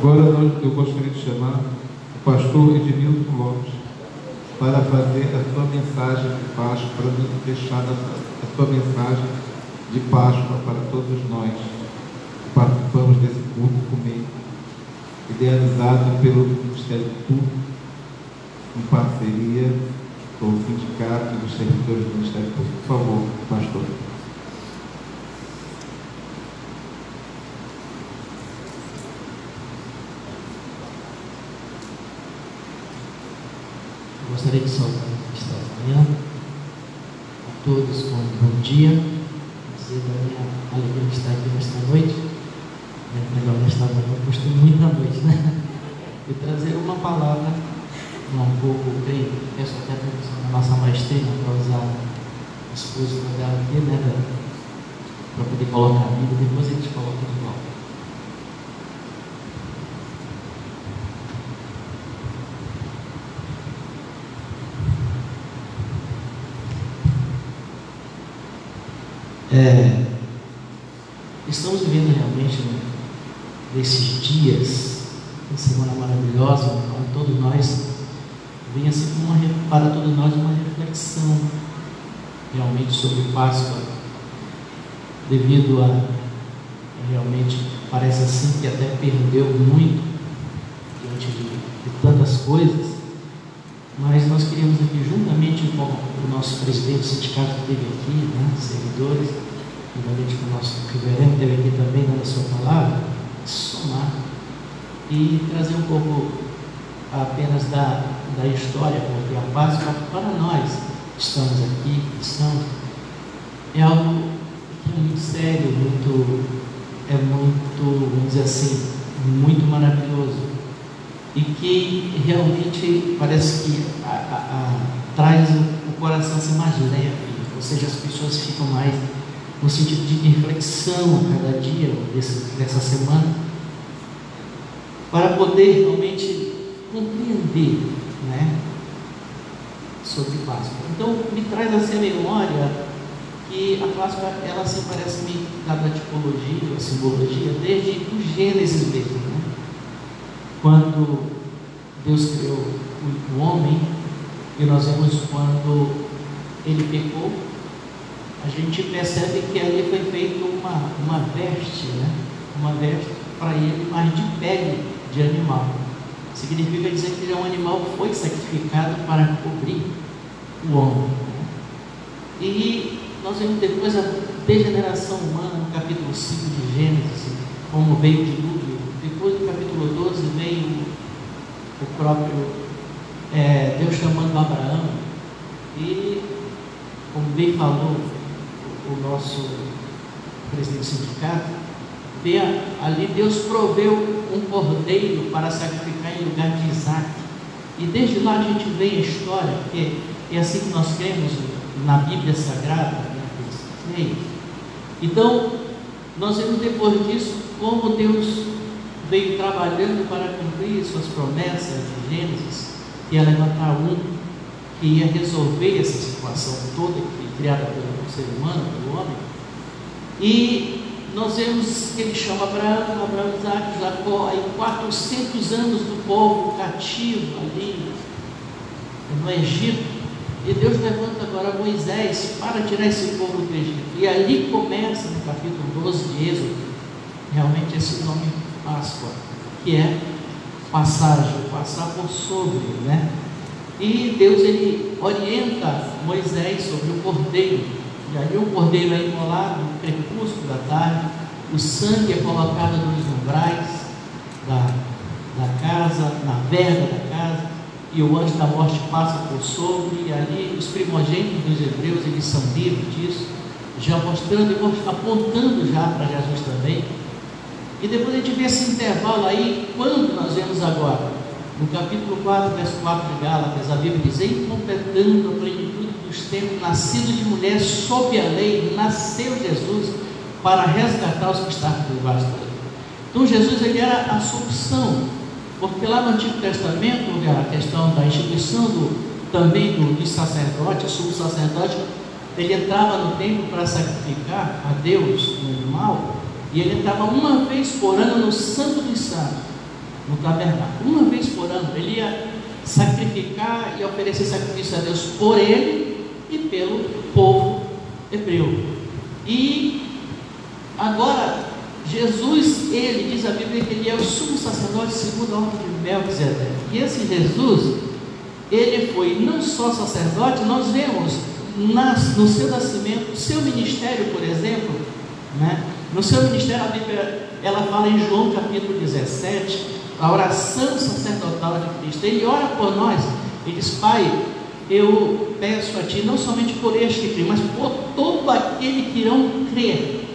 Agora eu gostaria de chamar o pastor Edmilson Lopes para fazer a sua mensagem de Páscoa, para nos deixar a sua mensagem de Páscoa para todos nós que participamos desse culto comigo, idealizado pelo Ministério Público, em parceria com o Sindicato dos Servidores do Ministério Público. Por favor, pastor. Gostaria de saudar esta manhã a todos com um bom dia, dizer da minha alegria de estar aqui nesta noite, melhor nesta manhã, eu costumo muito à noite, né? E trazer uma palavra, um pouco, creio, peço até a permissão da nossa maestrina para usar o discurso dela aqui, né? Para poder colocar a Bíblia, depois a gente coloca de volta. Estamos vivendo realmente nesses dias, uma semana maravilhosa, onde todos nós vem assim para todos nós uma reflexão realmente sobre Páscoa, devido a realmente parece assim que até perdeu muito diante de tantas coisas, mas nós queríamos aqui juntamente com o nosso presidente do sindicato que esteve aqui, né, servidores, juntamente com o nosso reverendo que esteve aqui também dando a sua palavra, somar e trazer um pouco apenas da história, porque a Páscoa para nós estamos aqui, é algo que é muito sério, vamos dizer assim, muito maravilhoso, e que realmente parece que traz o coração assim mais leve, ou seja, as pessoas ficam mais no sentido de reflexão a cada dia dessa semana, para poder realmente compreender, né, sobre Páscoa. Então me traz assim a memória que a Páscoa, ela se parece-me da tipologia, a simbologia, desde o Gênesis mesmo, né? Quando Deus criou o homem, e nós vemos quando ele pecou, a gente percebe que ali foi feita uma veste, né? Uma veste para ele, mas de pele de animal. Significa dizer que um animal foi sacrificado para cobrir o homem. E nós vemos depois a degeneração humana no capítulo 5 de Gênesis, como veio o dilúvio. Depois no capítulo 12 veio o próprio Deus chamando Abraão. E como bem falou o nosso presidente do sindicato, ali Deus proveu um cordeiro para sacrificar em lugar de Isaac. E desde lá a gente vê a história, porque é assim que nós cremos na Bíblia Sagrada, né? Então, nós vemos depois disso como Deus veio trabalhando para cumprir suas promessas de Gênesis, que ia levantar um que ia resolver essa situação toda que foi criada pelo ser humano, pelo homem. E nós vemos que ele chama Abraão, Isaac, Jacó, aí 400 anos do povo cativo ali no Egito, e Deus levanta agora Moisés para tirar esse povo do Egito, e ali começa no capítulo 12 de Êxodo, realmente esse nome Páscoa, que é passagem, passar por sobre, né? E Deus ele orienta Moisés sobre o cordeiro, e ali o cordeiro é imolado no crepúsculo da tarde, o sangue é colocado nos umbrais da casa, na verga da casa, e o anjo da morte passa por sobre, e ali os primogênitos dos hebreus, eles são livres disso, já mostrando e apontando já para Jesus também. E depois a gente vê esse intervalo aí, quando nós vemos agora, no capítulo 4, verso 4 de Gálatas, a Bíblia diz: em completando a plenitude dos tempos, nascido de mulher sob a lei, nasceu Jesus para resgatar os que estavam por debaixo da lei. Então Jesus ele era a solução, porque lá no Antigo Testamento, a questão da instituição também do sacerdote, o sumo sacerdote, ele entrava no templo para sacrificar a Deus no animal, e ele entrava uma vez por ano no Santo dos Santos. no tabernáculo. Uma vez por ano, ele ia sacrificar e oferecer sacrifício a Deus por ele e pelo povo hebreu. E agora, Jesus, ele diz a Bíblia que ele é o sumo sacerdote segundo a ordem de Melquisedeque. E esse Jesus, ele foi não só sacerdote, nós vemos no seu nascimento, seu ministério, por exemplo, né? No seu ministério, a Bíblia, ela fala em João capítulo 17, a oração sacerdotal de Cristo. Ele ora por nós, ele diz: Pai, eu peço a Ti, não somente por este que crê, mas por todo aquele que irão crer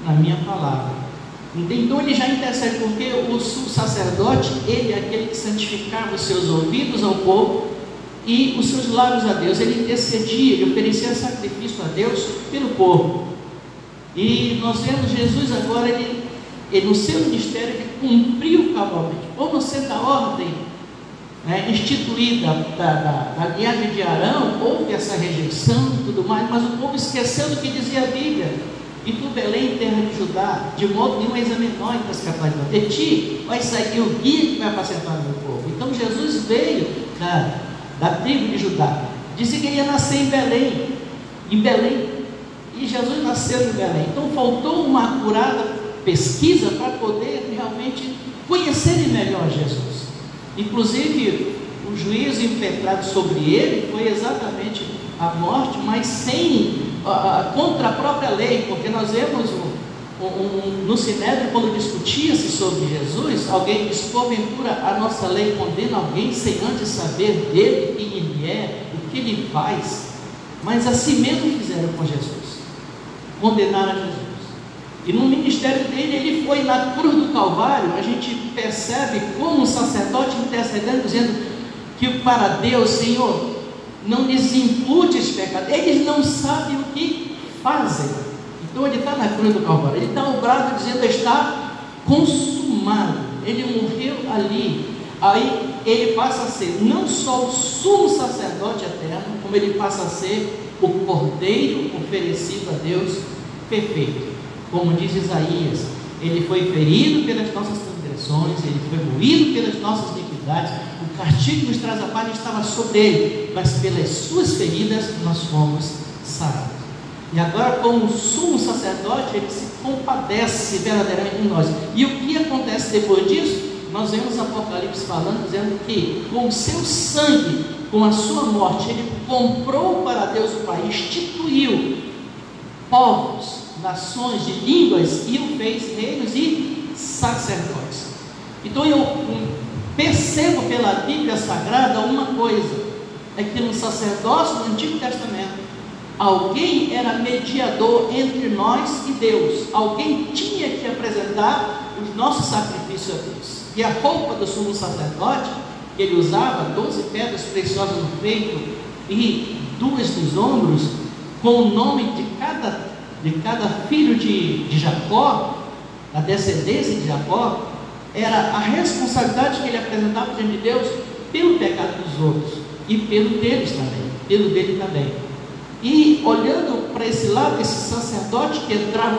na minha palavra. Então ele já intercede, porque o sacerdote, ele é aquele que santificava os seus ouvidos ao povo e os seus lábios a Deus. Ele intercedia, ele oferecia sacrifício a Deus pelo povo. E nós vemos Jesus agora, ele no seu ministério, ele cumpriu cabalmente, ou no centro da ordem, né, instituída da linhagem de Arão, houve essa rejeição e tudo mais, mas o povo esqueceu do que dizia a Bíblia. E tu, Belém, terra de Judá, de modo nenhum és a menor entre as capazes de bater. De ti vai sair o guia que vai apacentar o meu povo. Então Jesus veio da tribo de Judá. Disse que ele ia nascer em Belém. E Jesus nasceu em Belém. Então faltou uma acurada pesquisa para poder realmente conhecerem melhor Jesus. Inclusive, o juízo impetrado sobre ele foi exatamente a morte, mas contra a própria lei, porque nós vemos no Sinédrio, quando discutia-se sobre Jesus, alguém disse: porventura a nossa lei condena alguém sem antes saber dele quem ele é, o que ele faz? Mas assim mesmo fizeram com Jesus, condenaram a Jesus. E no ministério dele, ele foi na cruz do Calvário. A gente percebe como um sacerdote intercedendo, dizendo que para Deus: Senhor, não lhes impute esse pecado, eles não sabem o que fazem. Então ele está na cruz do Calvário, ele dá o brado dizendo: está consumado. Ele morreu ali. Aí ele passa a ser não só o sumo sacerdote eterno, como ele passa a ser o cordeiro oferecido a Deus perfeito. Como diz Isaías, ele foi ferido pelas nossas transgressões, ele foi moído pelas nossas iniquidades, o castigo que nos traz a paz estava sobre ele, mas pelas suas feridas nós fomos sarados. E agora, como sumo sacerdote, ele se compadece verdadeiramente de nós. E o que acontece depois disso? Nós vemos Apocalipse falando, dizendo que com o seu sangue, com a sua morte, ele comprou para Deus o Pai, instituiu povos, nações, de línguas, e o fez reinos e sacerdotes. Então eu percebo pela Bíblia Sagrada uma coisa: é que no sacerdócio do Antigo Testamento, alguém era mediador entre nós e Deus. Alguém tinha que apresentar os nossos sacrifícios a Deus. E a roupa do sumo sacerdote, que ele usava 12 pedras preciosas no peito e 2 nos ombros, com o nome de cada filho de Jacó, a descendência de Jacó, era a responsabilidade que ele apresentava diante de Deus pelo pecado dos outros e pelo deles também, pelo dele também. E olhando para esse lado, esse sacerdote que entrava